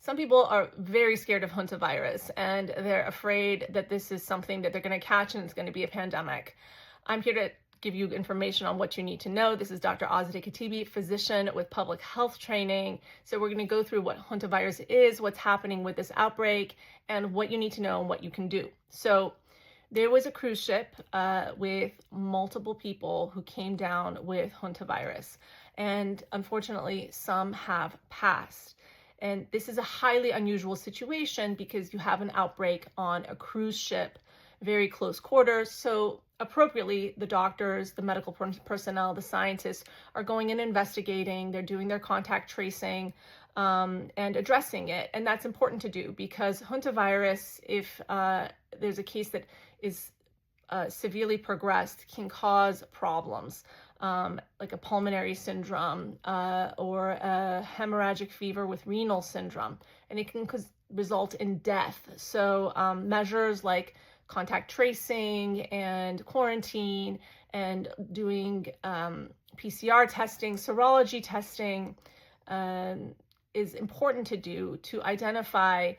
Some people are very scared of Huntavirus and they're afraid that this is something that they're going to catch and it's going to be a pandemic. I'm here to give you information on what you need to know. This is Dr. Azadeh Khatibi, physician with public health training. So we're going to go through what Huntavirus is, what's happening with this outbreak, and what you need to know and what you can do. So there was a cruise ship with multiple people who came down with Huntavirus, and unfortunately, some have passed. And this is a highly unusual situation because you have an outbreak on a cruise ship, very close quarters. So appropriately, the doctors, the medical personnel, the scientists are going and investigating. They're doing their contact tracing and addressing it. And that's important to do because Huntavirus, if there's a case that is severely progressed, can cause problems. Like a pulmonary syndrome or a hemorrhagic fever with renal syndrome, and it can result in death. So measures like contact tracing and quarantine and doing PCR testing, serology testing is important to do to identify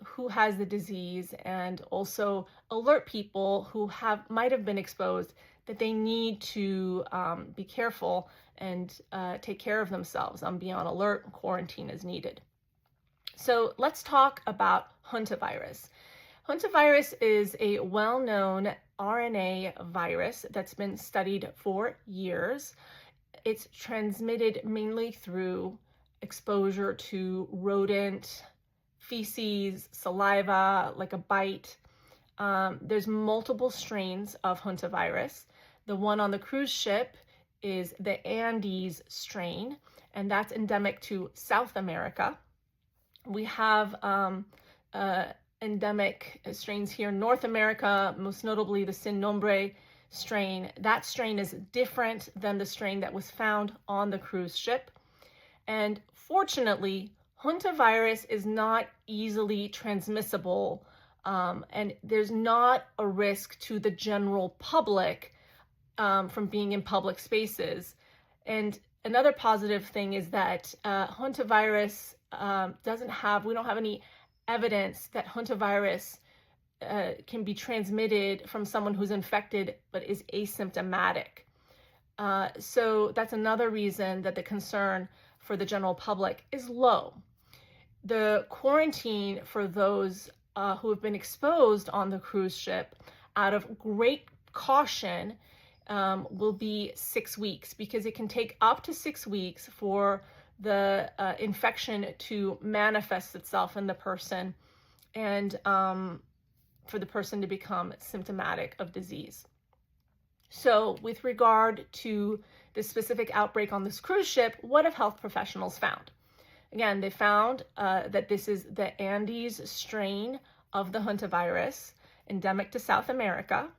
who has the disease and also alert people who might have been exposed that they need to be careful and take care of themselves, be on alert. Quarantine is needed. So let's talk about Huntavirus. Huntavirus is a well-known RNA virus that's been studied for years. It's transmitted mainly through exposure to rodent feces, saliva, like a bite. There's multiple strains of Huntavirus. The one on the cruise ship is the Andes strain, and that's endemic to South America. We have endemic strains here in North America, most notably the Sin Nombre strain. That strain is different than the strain that was found on the cruise ship. And fortunately, Huntavirus is not easily transmissible, and there's not a risk to the general public from being in public spaces. And another positive thing is that Huntavirus we don't have any evidence that Huntavirus can be transmitted from someone who's infected but is asymptomatic. So that's another reason that the concern for the general public is low. The quarantine for those who have been exposed on the cruise ship, out of great caution, will be 6 weeks because it can take up to 6 weeks for the infection to manifest itself in the person and for the person to become symptomatic of disease. So with regard to the specific outbreak on this cruise ship, what have health professionals found? Again, they found that this is the Andes strain of the Huntavirus, endemic to South America.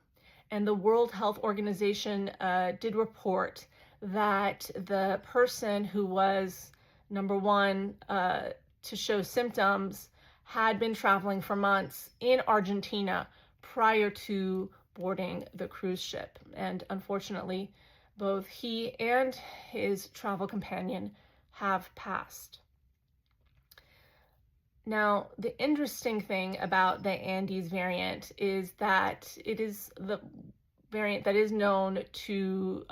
And the World Health Organization did report that the person who was number one to show symptoms had been traveling for months in Argentina prior to boarding the cruise ship. And unfortunately, both he and his travel companion have passed. Now, the interesting thing about the Andes variant is that it is the variant that is known to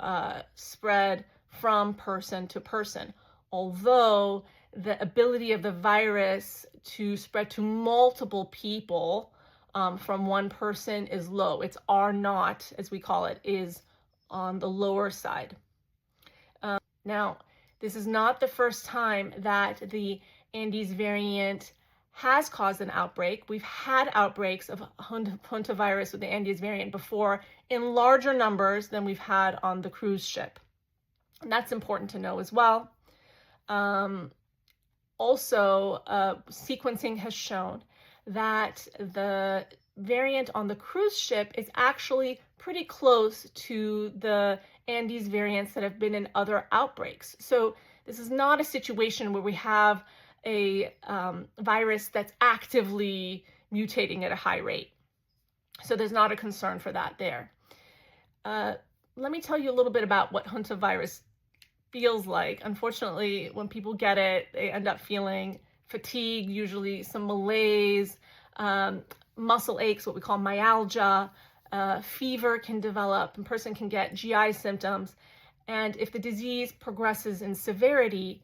spread from person to person, although the ability of the virus to spread to multiple people from one person is low. It's R0, as we call it, is on the lower side. Now, this is not the first time that the Andes variant has caused an outbreak. We've had outbreaks of Huntavirus with the Andes variant before in larger numbers than we've had on the cruise ship. And that's important to know as well. Also, sequencing has shown that the variant on the cruise ship is actually pretty close to the Andes variants that have been in other outbreaks. So this is not a situation where we have a virus that's actively mutating at a high rate. So there's not a concern for that there. Let me tell you a little bit about what Huntavirus feels like. Unfortunately, when people get it, they end up feeling fatigue, usually some malaise, muscle aches, what we call myalgia, fever can develop, a person can get GI symptoms. And if the disease progresses in severity,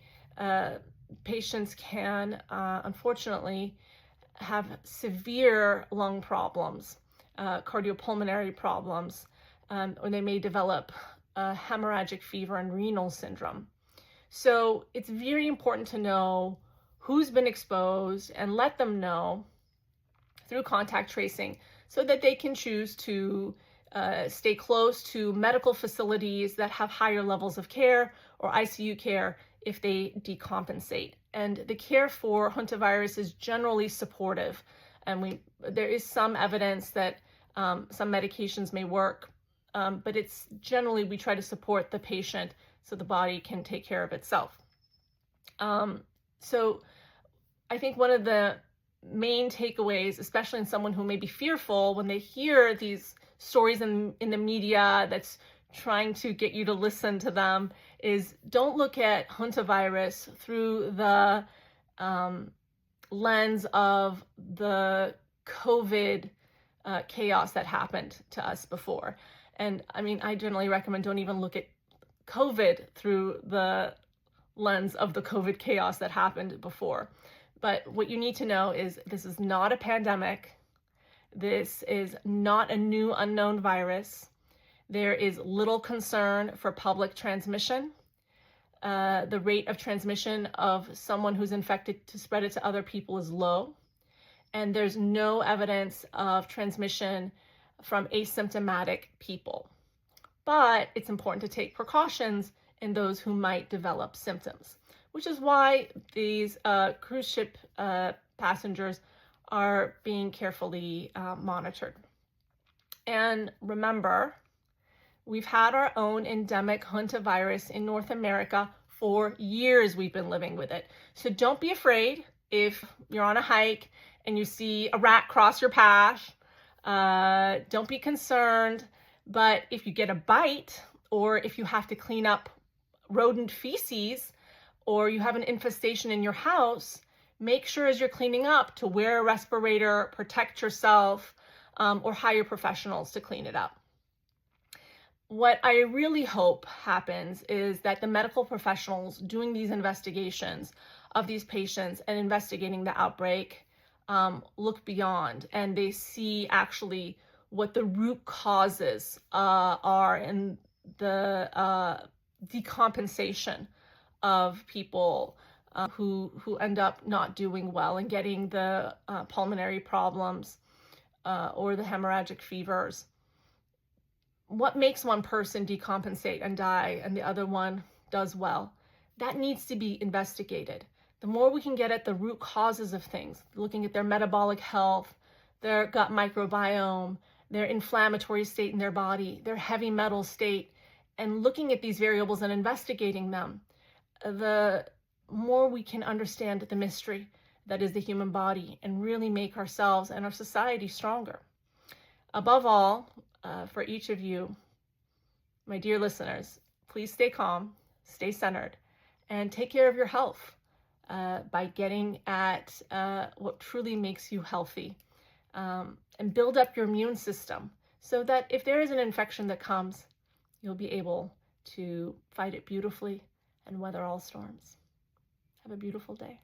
patients can, unfortunately, have severe lung problems, cardiopulmonary problems, or they may develop hemorrhagic fever and renal syndrome. So it's very important to know who's been exposed and let them know through contact tracing so that they can choose to stay close to medical facilities that have higher levels of care or ICU care if they decompensate. And the care for Huntavirus is generally supportive. And there is some evidence that some medications may work, but it's generally we try to support the patient so the body can take care of itself. So I think one of the main takeaways, especially in someone who may be fearful when they hear these stories in the media that's trying to get you to listen to them, is don't look at Huntavirus through the lens of the COVID chaos that happened to us before. And I mean, I generally recommend don't even look at COVID through the lens of the COVID chaos that happened before. But what you need to know is this is not a pandemic. This is not a new unknown virus. There is little concern for public transmission. The rate of transmission of someone who's infected to spread it to other people is low. And there's no evidence of transmission from asymptomatic people. But it's important to take precautions in those who might develop symptoms, which is why these cruise ship passengers are being carefully monitored. And remember, we've had our own endemic Huntavirus in North America for years. We've been living with it. So don't be afraid if you're on a hike and you see a rat cross your path. Don't be concerned. But if you get a bite, or if you have to clean up rodent feces, or you have an infestation in your house, make sure as you're cleaning up to wear a respirator, protect yourself, or hire professionals to clean it up. What I really hope happens is that the medical professionals doing these investigations of these patients and investigating the outbreak look beyond, and they see actually what the root causes are in the decompensation of people who end up not doing well and getting the pulmonary problems or the hemorrhagic fevers. What makes one person decompensate and die and the other one does well? That needs to be investigated. The more we can get at the root causes of things, looking at their metabolic health, their gut microbiome, their inflammatory state in their body, their heavy metal state, and looking at these variables and investigating them, the more we can understand the mystery that is the human body and really make ourselves and our society stronger. Above all, for each of you, my dear listeners, please stay calm, stay centered, and take care of your health by getting at what truly makes you healthy, and build up your immune system so that if there is an infection that comes, you'll be able to fight it beautifully and weather all storms. Have a beautiful day.